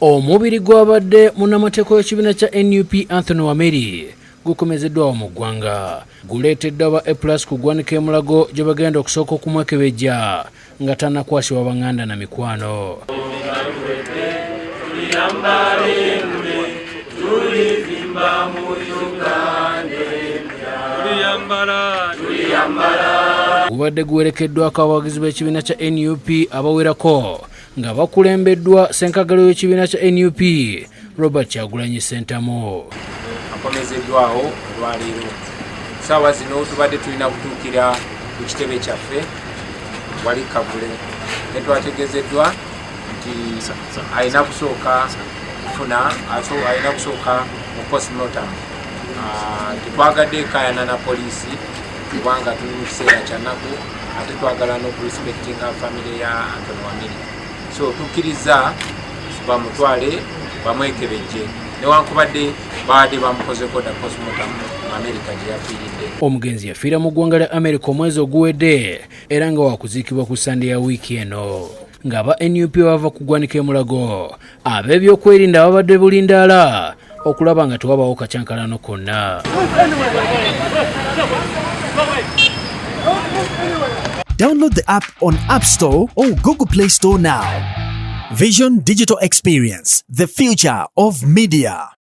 Omubiri gwabadde munnamateeka w'ekibiina kya NUP Anthony Wameri gukomezeddwawo mu ggwanga. Guleeteddwa aba A+ ku ggwanika e Mulago gye bagenda okusooka okumwekebejja nga tannakwasibwa banganda na mikwano. Gubadde guwerekeddwako abawagizi b'ekibiina kya NUP abawerako nga bakulembeddwa ssenkagalo w'ekibiina kya NUP Robert Kyagulanyi Ssentamu. Akomezeddwawo olwaleero. Ssaawa zino tubadde tulina kutuukira ku kitebe kyaffe wali Kagule. Ne twategeezeddwa nti alina kusooka mu postmortem. Tetwagadde ekayana na poliisi kubanga tuli mu kiseera kya nnaku ate twagala n'okurespectinga famire ya Anthony Wameri. So tukkiriza bamutwale bamwekebejje newankubadde baadde bamukozeko da postmortem mu Amerika gye yafiiridde. Omugenzi yafiira mu ggwanga lya Amerika omwezi oguwedde era nga wakuziikibwa ku Sande ya wiiki eno. Ng'aba NUP bava ku ggwanika e Mulago, ab'ebyokwerinda babadde bulindaala okulaba nga tewabaawo kacyankalano konna. Download the app on App Store or Google Play Store now. Vision Digital Experience, the future of media.